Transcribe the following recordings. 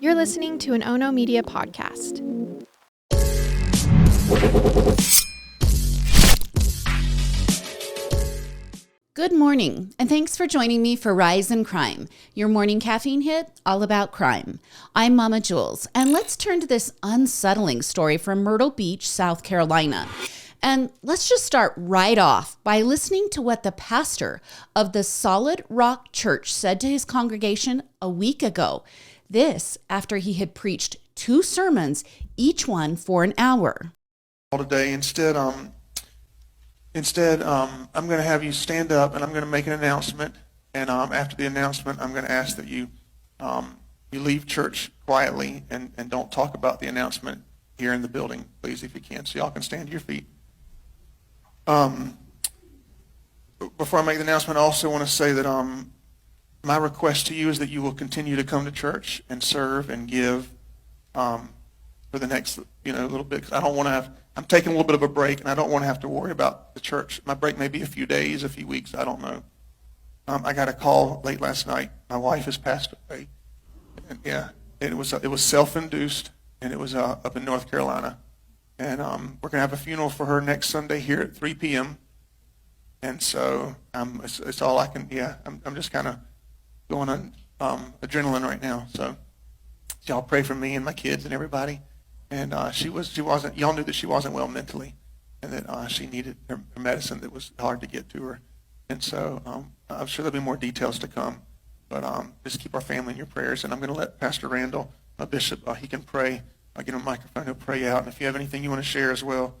You're listening to an Ono Media podcast. Good morning, and thanks for joining me for Rise in Crime, your morning caffeine hit all about crime. I'm Mama Jules, and let's turn to this unsettling story from Myrtle Beach, South Carolina. And let's just start right off by listening to what the pastor of the Solid Rock Church said to his congregation a week ago. This after he had preached 2 sermons, each one for an hour. Today, instead, I'm going to have you stand up, and I'm going to make an announcement. And after the announcement, I'm going to ask that you leave church quietly and don't talk about the announcement here in the building, please, if you can. So y'all can stand to your feet. Before I make the announcement, I also want to say that my request to you is that you will continue to come to church and serve and give for the next little bit. 'Cause I don't want to have. I'm taking a little bit of a break, and I don't want to have to worry about the church. My break may be a few days, a few weeks. I don't know. I got a call late last night. My wife has passed away. And it was self-induced, and it was up in North Carolina. And we're going to have a funeral for her next Sunday here at 3 p.m. And so it's all I can. I'm just kind of going on adrenaline right now. So y'all pray for me and my kids and everybody. And y'all knew that she wasn't well mentally, and that she needed her medicine that was hard to get to her. And so I'm sure there'll be more details to come, but just keep our family in your prayers. And I'm going to let Pastor Randall, my bishop, he can pray. I'll get him a microphone, he'll pray out. And if you have anything you want to share as well.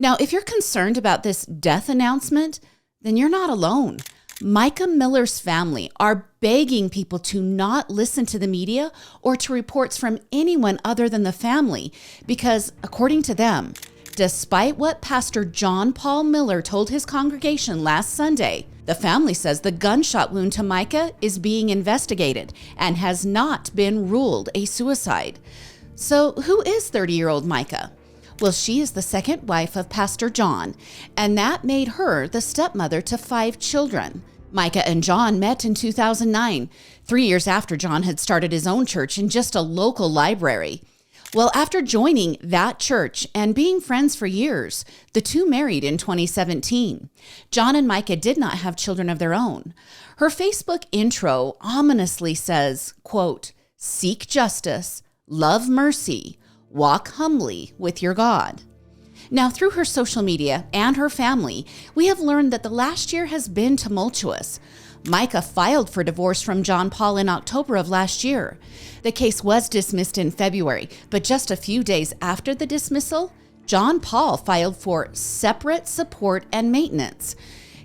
Now, if you're concerned about this death announcement, then you're not alone. Micah Miller's family are begging people to not listen to the media or to reports from anyone other than the family because, according to them, despite what Pastor John Paul Miller told his congregation last Sunday, the family says the gunshot wound to Micah is being investigated and has not been ruled a suicide. So who is 30-year-old Micah? Well, she is the second wife of Pastor John, and that made her the stepmother to 5 children. Micah and John met in 2009, 3 years after John had started his own church in just a local library. Well, after joining that church and being friends for years, the two married in 2017. John and Micah did not have children of their own. Her Facebook intro ominously says, quote, "Seek justice, love mercy, walk humbly with your God." Now, through her social media and her family, we have learned that the last year has been tumultuous. Micah filed for divorce from John Paul in October of last year. The case was dismissed in February, but just a few days after the dismissal, John Paul filed for separate support and maintenance.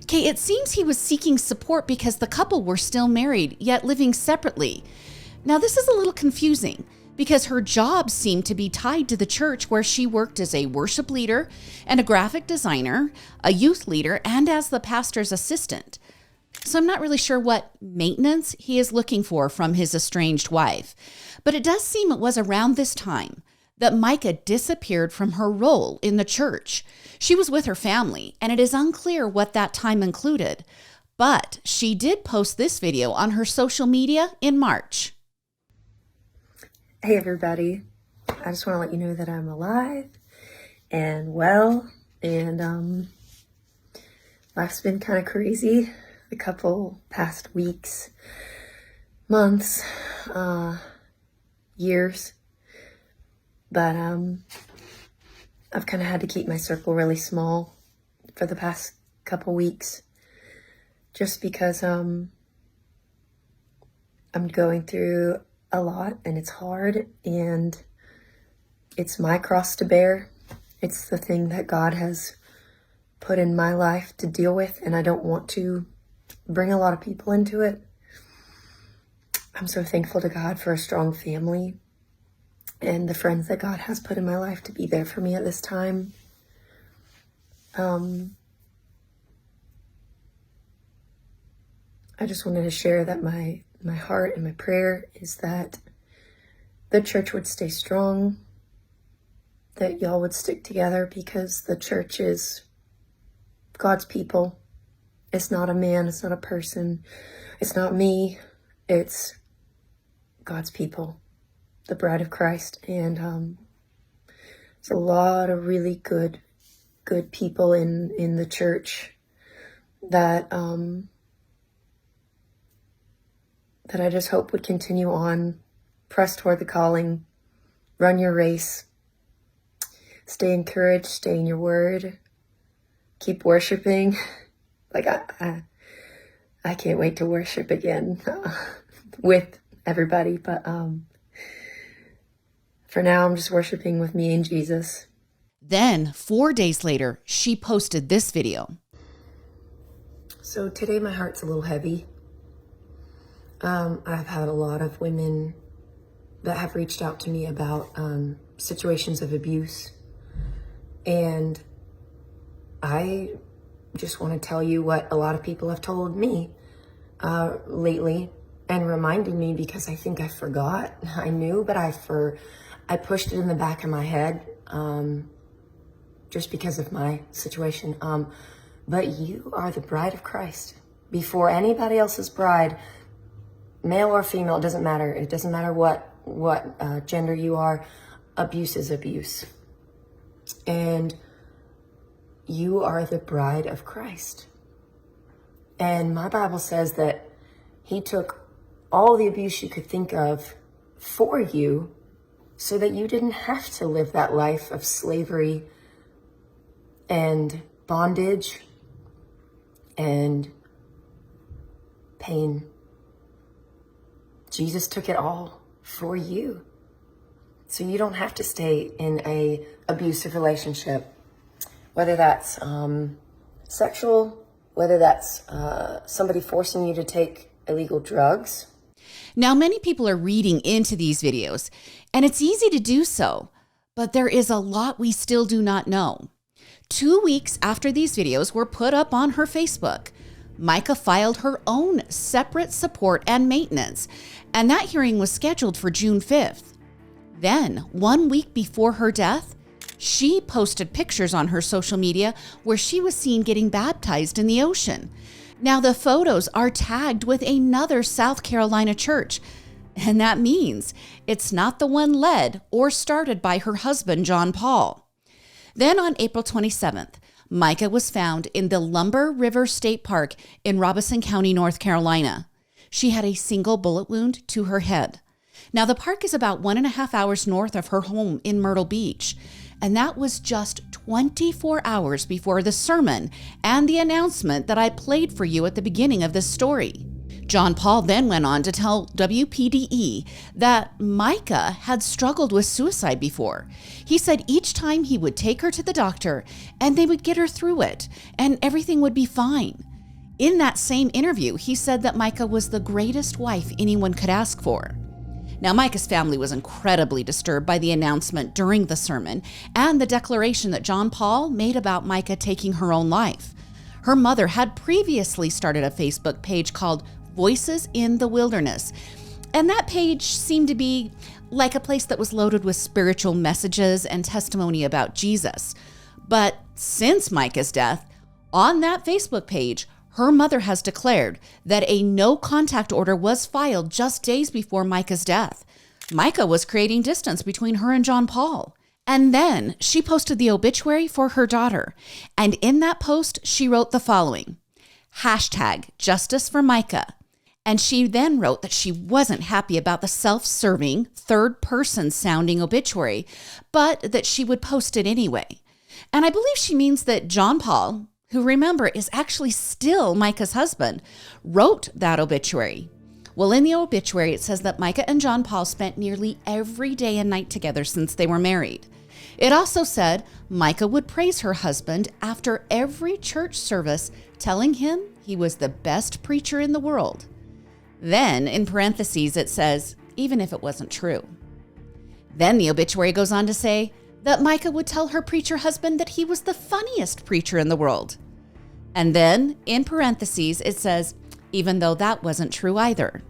Okay, it seems he was seeking support because the couple were still married, yet living separately. Now, this is a little confusing, because her job seemed to be tied to the church where she worked as a worship leader and a graphic designer, a youth leader, and as the pastor's assistant. So I'm not really sure what maintenance he is looking for from his estranged wife. But it does seem it was around this time that Micah disappeared from her role in the church. She was with her family, and it is unclear what that time included. But she did post this video on her social media in March. Hey everybody, I just want to let you know that I'm alive and well, and life's been kind of crazy the couple past weeks, months, years, but I've kind of had to keep my circle really small for the past couple weeks just because I'm going through a lot, and it's hard, and it's my cross to bear. It's the thing that God has put in my life to deal with, and I don't want to bring a lot of people into it. I'm so thankful to God for a strong family and the friends that God has put in my life to be there for me at this time. I just wanted to share that my heart and my prayer is that the church would stay strong, that y'all would stick together, because the church is God's people. It's not a man, it's not a person, it's not me, it's God's people. the bride of Christ. And there's a lot of really good people in the church that that I just hope would continue on, press toward the calling, run your race, stay encouraged, stay in your word, keep worshiping. Like I can't wait to worship again with everybody, but for now I'm just worshiping with me and Jesus. Then 4 days later, she posted this video. So today my heart's a little heavy. I've had a lot of women that have reached out to me about situations of abuse. And I just want to tell you what a lot of people have told me lately and reminded me, because I think I forgot. I knew, but I pushed it in the back of my head just because of my situation. But you are the bride of Christ. Before anybody else's bride, male or female, it doesn't matter. It doesn't matter what gender you are. Abuse is abuse. And you are the bride of Christ. And my Bible says that he took all the abuse you could think of for you so that you didn't have to live that life of slavery and bondage and pain. Jesus took it all for you. So you don't have to stay in a abusive relationship, whether that's sexual, whether that's somebody forcing you to take illegal drugs. Now, many people are reading into these videos, and it's easy to do so, but there is a lot we still do not know. 2 weeks after these videos were put up on her Facebook, Micah filed her own separate support and maintenance, and that hearing was scheduled for June 5th. Then, 1 week before her death, she posted pictures on her social media where she was seen getting baptized in the ocean. Now, the photos are tagged with another South Carolina church, and that means it's not the one led or started by her husband, John Paul. Then on April 27th, Micah was found in the Lumber River State Park in Robeson County, North Carolina. She had a single bullet wound to her head. Now, the park is about 1.5 hours north of her home in Myrtle Beach, and that was just 24 hours before the sermon and the announcement that I played for you at the beginning of this story. John Paul then went on to tell WPDE that Micah had struggled with suicide before. He said each time he would take her to the doctor and they would get her through it and everything would be fine. In that same interview, he said that Micah was the greatest wife anyone could ask for. Now, Micah's family was incredibly disturbed by the announcement during the sermon and the declaration that John Paul made about Micah taking her own life. Her mother had previously started a Facebook page called Voices in the Wilderness, and that page seemed to be like a place that was loaded with spiritual messages and testimony about Jesus. But since Micah's death, on that Facebook page, her mother has declared that a no contact order was filed just days before Micah's death. Micah was creating distance between her and John Paul. And then she posted the obituary for her daughter. And in that post, she wrote the following, #Justice for Micah. And she then wrote that she wasn't happy about the self-serving, third-person sounding obituary, but that she would post it anyway. And I believe she means that John Paul, who, remember, is actually still Micah's husband, wrote that obituary. Well, in the obituary, it says that Micah and John Paul spent nearly every day and night together since they were married. It also said Micah would praise her husband after every church service, telling him he was the best preacher in the world. Then, in parentheses, it says, even if it wasn't true. Then the obituary goes on to say that Micah would tell her preacher husband that he was the funniest preacher in the world. And then, in parentheses, it says, even though that wasn't true either.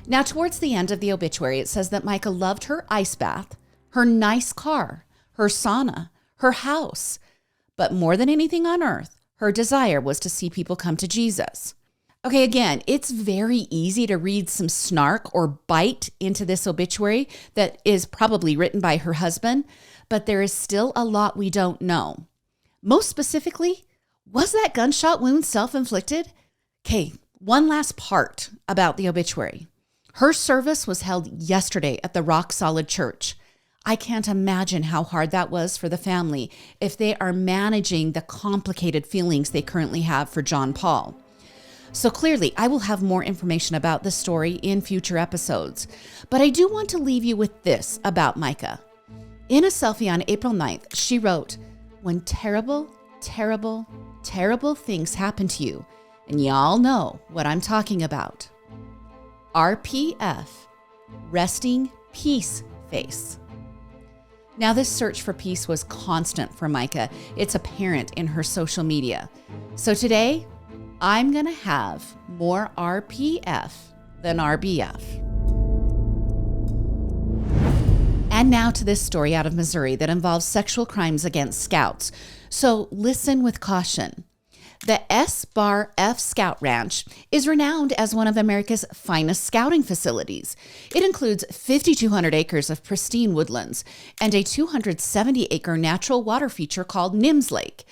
Now, towards the end of the obituary, it says that Micah loved her ice bath, her nice car, her sauna, her house. But more than anything on earth, her desire was to see people come to Jesus. Okay, again, it's very easy to read some snark or bite into this obituary that is probably written by her husband, but there is still a lot we don't know. Most specifically, was that gunshot wound self-inflicted? Okay, one last part about the obituary. Her service was held yesterday at the Rock Solid Church. I can't imagine how hard that was for the family if they are managing the complicated feelings they currently have for John Paul. So clearly, I will have more information about this story in future episodes. But I do want to leave you with this about Micah. In a selfie on April 9th, she wrote, "When terrible, terrible, terrible things happen to you, and y'all know what I'm talking about. RPF, resting peace face." Now, this search for peace was constant for Micah. It's apparent in her social media. So today, I'm going to have more RPF than RBF. And now to this story out of Missouri that involves sexual crimes against scouts. So listen with caution. The S-Bar-F Scout Ranch is renowned as one of America's finest scouting facilities. It includes 5,200 acres of pristine woodlands and a 270-acre natural water feature called Nims Lake.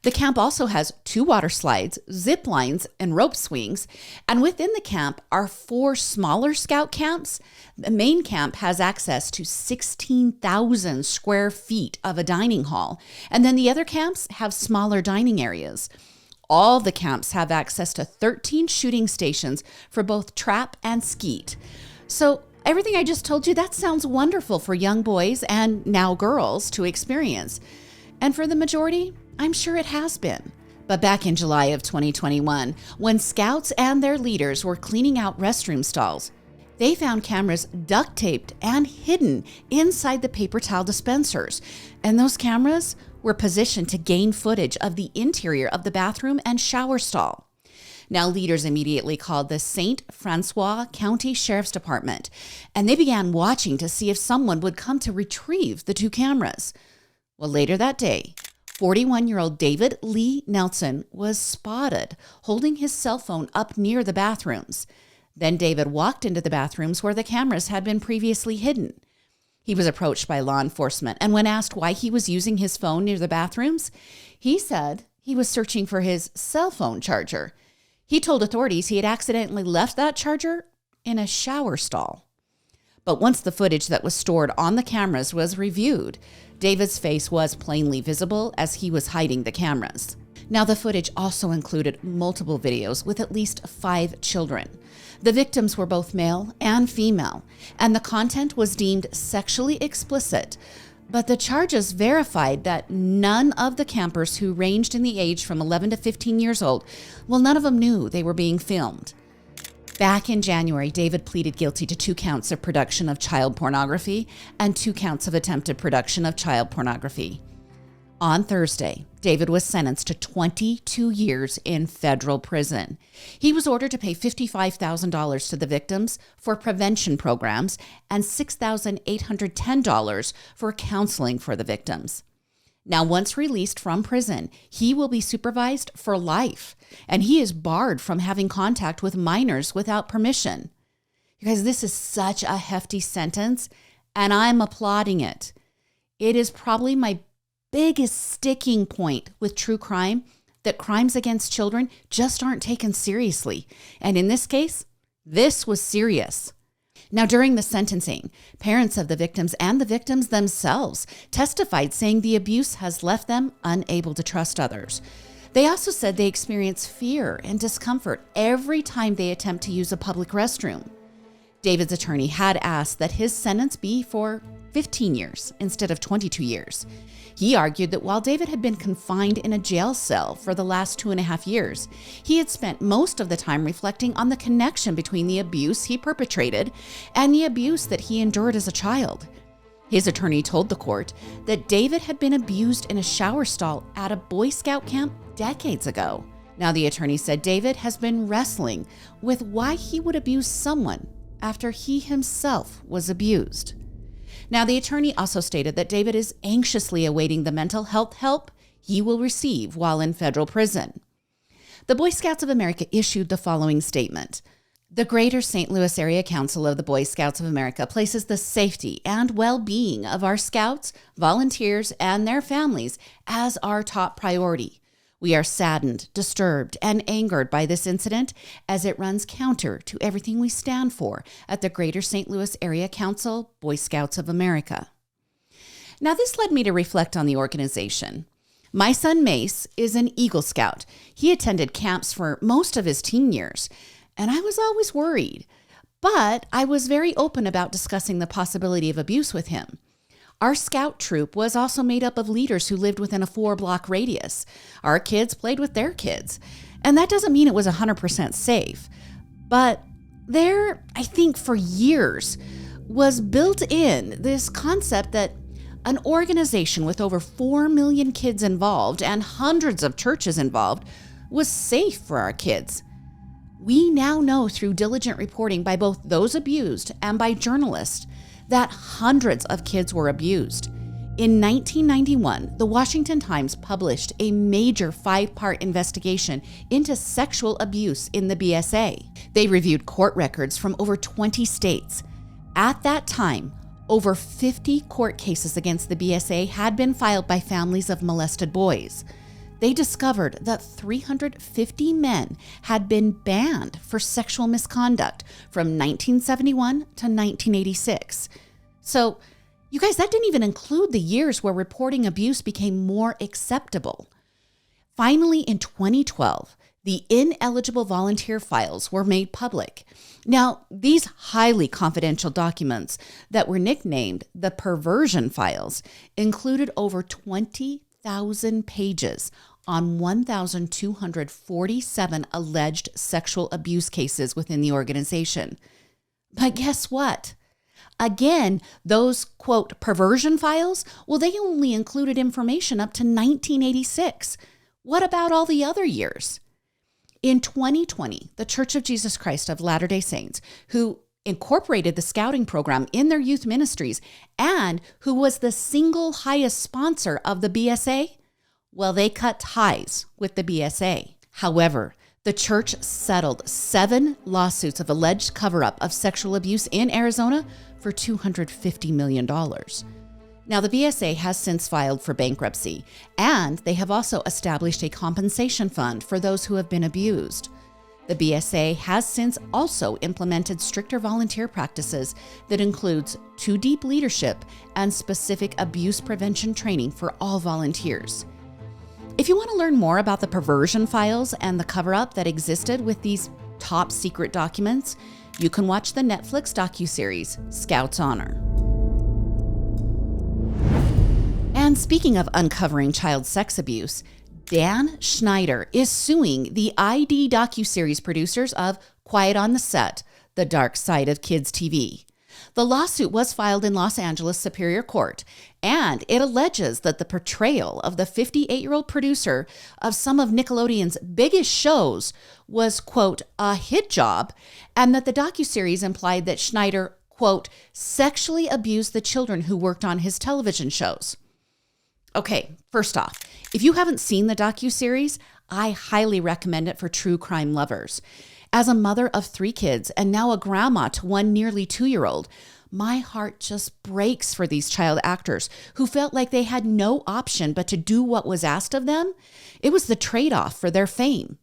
The camp also has 2 water slides, zip lines, and rope swings. And within the camp are 4 smaller scout camps. The main camp has access to 16,000 square feet of a dining hall. And then the other camps have smaller dining areas. All the camps have access to 13 shooting stations for both trap and skeet. So everything I just told you, that sounds wonderful for young boys and now girls to experience. And for the majority, I'm sure it has been. But back in July of 2021, when scouts and their leaders were cleaning out restroom stalls, they found cameras duct taped and hidden inside the paper towel dispensers. And those cameras were positioned to gain footage of the interior of the bathroom and shower stall. Now, leaders immediately called the St. Francois County Sheriff's Department, and they began watching to see if someone would come to retrieve the 2 cameras. Well, later that day, 41-year-old David Lee Nelson was spotted holding his cell phone up near the bathrooms. Then David walked into the bathrooms where the cameras had been previously hidden. He was approached by law enforcement, and when asked why he was using his phone near the bathrooms, he said he was searching for his cell phone charger. He told authorities he had accidentally left that charger in a shower stall. But once the footage that was stored on the cameras was reviewed, David's face was plainly visible as he was hiding the cameras. Now, the footage also included multiple videos with at least 5 children. The victims were both male and female, and the content was deemed sexually explicit. But the charges verified that none of the campers who ranged in the age from 11 to 15 years old, well, none of them knew they were being filmed. Back in January, David pleaded guilty to 2 counts of production of child pornography and 2 counts of attempted production of child pornography. On Thursday, David was sentenced to 22 years in federal prison. He was ordered to pay $55,000 to the victims for prevention programs and $6,810 for counseling for the victims. Now, once released from prison, he will be supervised for life, and he is barred from having contact with minors without permission. You guys, this is such a hefty sentence, and I'm applauding it. It is probably my biggest sticking point with true crime, that crimes against children just aren't taken seriously. And in this case, this was serious. Now, during the sentencing, parents of the victims and the victims themselves testified, saying the abuse has left them unable to trust others. They also said they experience fear and discomfort every time they attempt to use a public restroom. David's attorney had asked that his sentence be for 15 years instead of 22 years. He argued that while David had been confined in a jail cell for the last 2.5 years, he had spent most of the time reflecting on the connection between the abuse he perpetrated and the abuse that he endured as a child. His attorney told the court that David had been abused in a shower stall at a Boy Scout camp decades ago. Now, the attorney said David has been wrestling with why he would abuse someone after he himself was abused. Now, the attorney also stated that David is anxiously awaiting the mental health help he will receive while in federal prison. the Boy Scouts of America issued the following statement. The Greater St. Louis Area Council of the Boy Scouts of America places the safety and well-being of our scouts, volunteers, and their families as our top priority. We are saddened, disturbed, and angered by this incident as it runs counter to everything we stand for at the Greater St. Louis Area Council, Boy Scouts of America. Now, this led me to reflect on the organization. My son Mace is an Eagle Scout. He attended camps for most of his teen years, and I was always worried. But I was very open about discussing the possibility of abuse with him. Our scout troop was also made up of leaders who lived within a 4-block radius. Our kids played with their kids. And that doesn't mean it was 100% safe. But there, I think for years, was built in this concept that an organization with over 4 million kids involved and hundreds of churches involved was safe for our kids. We now know through diligent reporting by both those abused and by journalists that hundreds of kids were abused. In 1991, the Washington Times published a major 5-part investigation into sexual abuse in the BSA. They reviewed court records from over 20 states. At that time, over 50 court cases against the BSA had been filed by families of molested boys. They discovered that 350 men had been banned for sexual misconduct from 1971 to 1986. So, you guys, that didn't even include the years where reporting abuse became more acceptable. Finally, in 2012, the ineligible volunteer files were made public. Now, these highly confidential documents that were nicknamed the perversion files included over 20,000 pages on 1,247 alleged sexual abuse cases within the organization. But guess what? Again, those, quote, perversion files, well, they only included information up to 1986. What about all the other years? In 2020, the Church of Jesus Christ of Latter-day Saints, who incorporated the scouting program in their youth ministries and who was the single highest sponsor of the BSA, well, they cut ties with the BSA. However, the church settled 7 lawsuits of alleged cover-up of sexual abuse in Arizona for $250 million. Now, the BSA has since filed for bankruptcy, and they have also established a compensation fund for those who have been abused. The BSA has since also implemented stricter volunteer practices that includes 2 deep leadership and specific abuse prevention training for all volunteers. If you want to learn more about the perversion files and the cover-up that existed with these top secret documents, you can watch the Netflix docuseries Scouts Honor. And speaking of uncovering child sex abuse, Dan Schneider is suing the ID docuseries producers of Quiet on the Set, The Dark Side of Kids TV. The lawsuit was filed in Los Angeles Superior Court, and it alleges that the portrayal of the 58-year-old producer of some of Nickelodeon's biggest shows was, quote, a hit job, and that the docuseries implied that Schneider, quote, sexually abused the children who worked on his television shows. Okay, first off, if you haven't seen the docuseries, I highly recommend it for true crime lovers. As a mother of 3 kids and now a grandma to one nearly 2-year-old, my heart just breaks for these child actors who felt like they had no option but to do what was asked of them. It was the trade-off for their fame.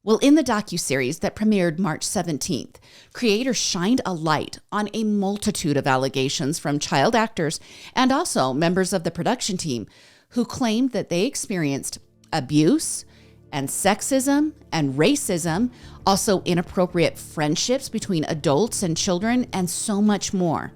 Well, in the docuseries that premiered March 17th, creators shined a light on a multitude of allegations from child actors and also members of the production team who claimed that they experienced abuse and sexism and racism, also inappropriate friendships between adults and children, and so much more.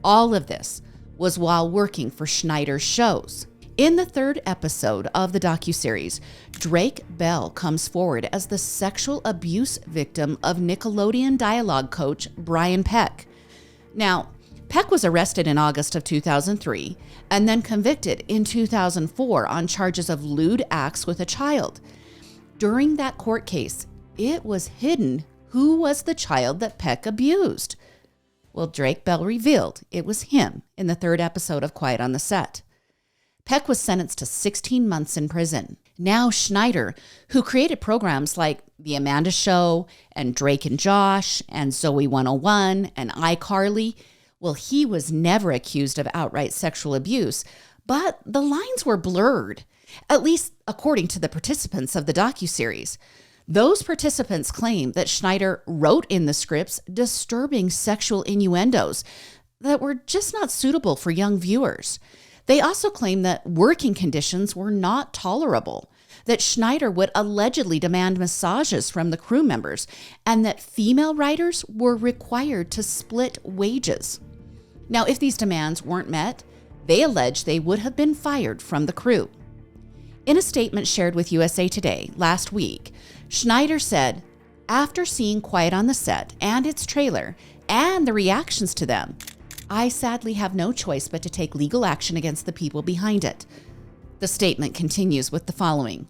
All of this was while working for Schneider's shows. In the 3rd episode of the docuseries, Drake Bell comes forward as the sexual abuse victim of Nickelodeon dialogue coach Brian Peck. Now, Peck was arrested in August of 2003 and then convicted in 2004 on charges of lewd acts with a child. During that court case, it was hidden who was the child that Peck abused. Well, Drake Bell revealed it was him in the 3rd episode of Quiet on the Set. Peck was sentenced to 16 months in prison. Now Schneider, who created programs like The Amanda Show and Drake and Josh and Zoe 101 and iCarly, well, he was never accused of outright sexual abuse, but the lines were blurred, at least according to the participants of the docuseries. Those participants claim that Schneider wrote in the scripts disturbing sexual innuendos that were just not suitable for young viewers. They also claim that working conditions were not tolerable, that Schneider would allegedly demand massages from the crew members, and that female writers were required to split wages. Now, if these demands weren't met, they allege they would have been fired from the crew. In a statement shared with USA Today last week, Schneider said, "After seeing Quiet on the Set and its trailer and the reactions to them, I sadly have no choice but to take legal action against the people behind it." The statement continues with the following.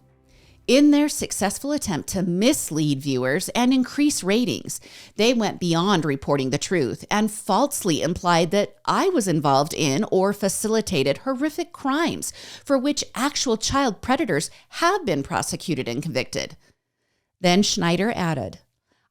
In their successful attempt to mislead viewers and increase ratings, they went beyond reporting the truth and falsely implied that I was involved in or facilitated horrific crimes for which actual child predators have been prosecuted and convicted. Then Schneider added,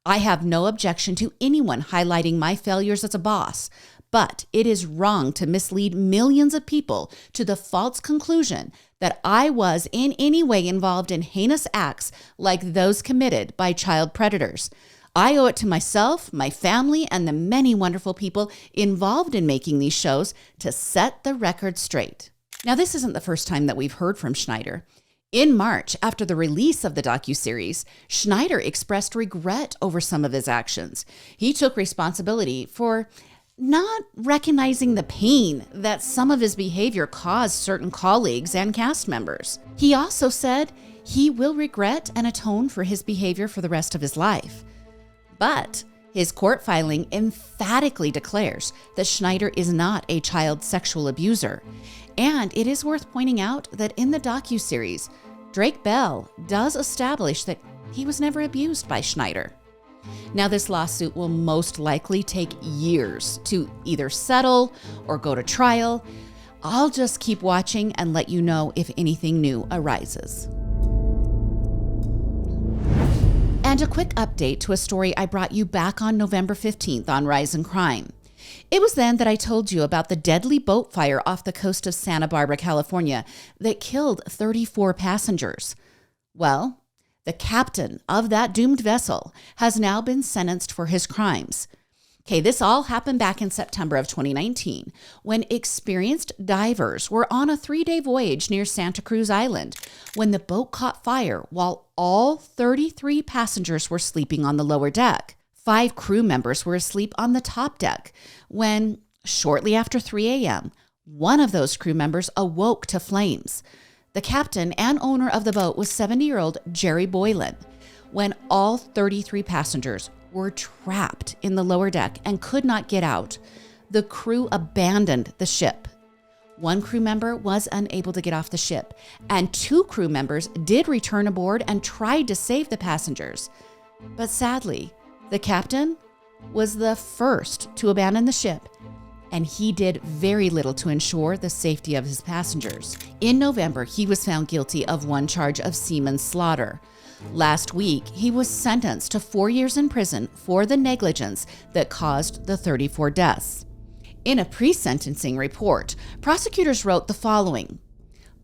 "I have no objection to anyone highlighting my failures as a boss, but it is wrong to mislead millions of people to the false conclusion that I was in any way involved in heinous acts like those committed by child predators. I owe it to myself, my family, and the many wonderful people involved in making these shows to set the record straight." Now, this isn't the first time that we've heard from Schneider. In March, after the release of the docuseries, Schneider expressed regret over some of his actions. He took responsibility for not recognizing the pain that some of his behavior caused certain colleagues and cast members. He also said he will regret and atone for his behavior for the rest of his life. But his court filing emphatically declares that Schneider is not a child sexual abuser. And it is worth pointing out that in the docuseries, Drake Bell does establish that he was never abused by Schneider. Now, this lawsuit will most likely take years to either settle or go to trial. I'll just keep watching and let you know if anything new arises. And a quick update to a story I brought you back on November 15th on Rise in Crime. It was then that I told you about the deadly boat fire off the coast of Santa Barbara, California, that killed 34 passengers. Well, the captain of that doomed vessel has now been sentenced for his crimes. Okay, this all happened back in September of 2019 when experienced divers were on a 3-day voyage near Santa Cruz Island when the boat caught fire while all 33 passengers were sleeping on the lower deck. 5 crew members were asleep on the top deck when, shortly after 3 a.m., one of those crew members awoke to flames. The captain and owner of the boat was 70-year-old Jerry Boylan. When all 33 passengers were trapped in the lower deck and could not get out, the crew abandoned the ship. One crew member was unable to get off the ship, and 2 crew members did return aboard and tried to save the passengers. But sadly, the captain was the first to abandon the ship, and he did very little to ensure the safety of his passengers. In November, he was found guilty of 1 charge of seaman slaughter. Last week, he was sentenced to 4 years in prison for the negligence that caused the 34 deaths. In a pre-sentencing report, prosecutors wrote the following.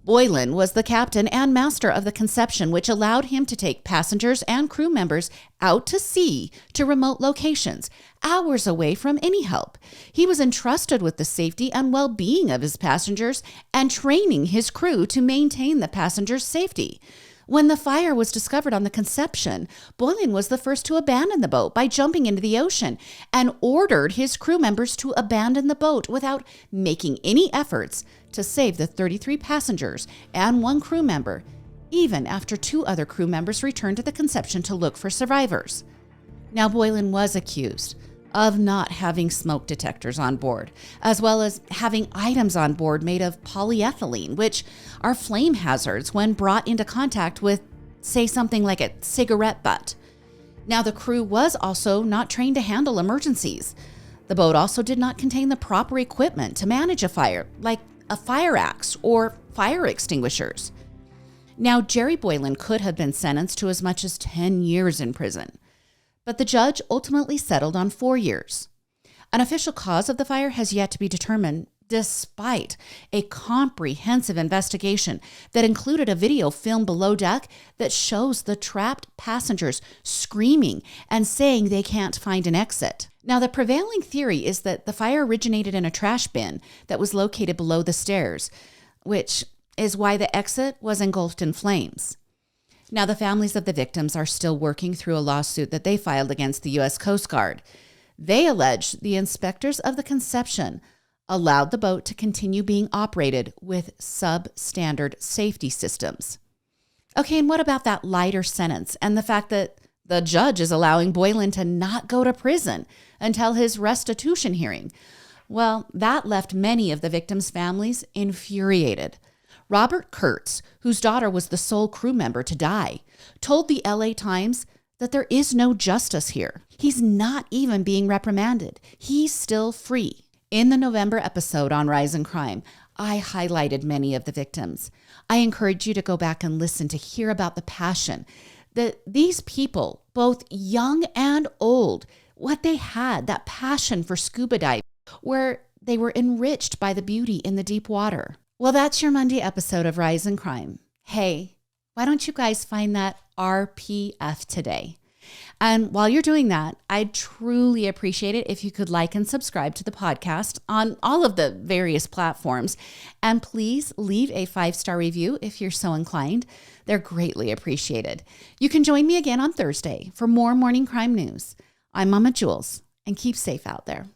Boylan was the captain and master of the Conception, which allowed him to take passengers and crew members out to sea to remote locations, hours away from any help. He was entrusted with the safety and well-being of his passengers and training his crew to maintain the passengers' safety. When the fire was discovered on the Conception, Boylan was the first to abandon the boat by jumping into the ocean and ordered his crew members to abandon the boat without making any efforts to save the 33 passengers and 1 crew member, even after 2 other crew members returned to the Conception to look for survivors. Now, Boylan was accused of not having smoke detectors on board, as well as having items on board made of polyethylene, which are flame hazards when brought into contact with, say, something like a cigarette butt. Now, the crew was also not trained to handle emergencies. The boat also did not contain the proper equipment to manage a fire, like a fire axe or fire extinguishers. Now, Jerry Boylan could have been sentenced to as much as 10 years in prison, but the judge ultimately settled on 4 years. An official cause of the fire has yet to be determined, despite a comprehensive investigation that included a video filmed below deck that shows the trapped passengers screaming and saying they can't find an exit. Now, the prevailing theory is that the fire originated in a trash bin that was located below the stairs, which is why the exit was engulfed in flames. Now, the families of the victims are still working through a lawsuit that they filed against the U.S. Coast Guard. They allege the inspectors of the Conception allowed the boat to continue being operated with substandard safety systems. Okay, and what about that lighter sentence and the fact that the judge is allowing Boylan to not go to prison until his restitution hearing? Well, that left many of the victims' families infuriated. Robert Kurtz, whose daughter was the sole crew member to die, told the LA Times that there is no justice here. He's not even being reprimanded. He's still free. In the November episode on Rise in Crime, I highlighted many of the victims. I encourage you to go back and listen to hear about the passion that these people, both young and old, what they had, that passion for scuba diving, where they were enriched by the beauty in the deep water. Well, that's your Monday episode of Rise in Crime. Hey, why don't you guys find that RPF today? And while you're doing that, I'd truly appreciate it if you could like and subscribe to the podcast on all of the various platforms. And please leave a 5-star review if you're so inclined. They're greatly appreciated. You can join me again on Thursday for more morning crime news. I'm Mama Jules, and keep safe out there.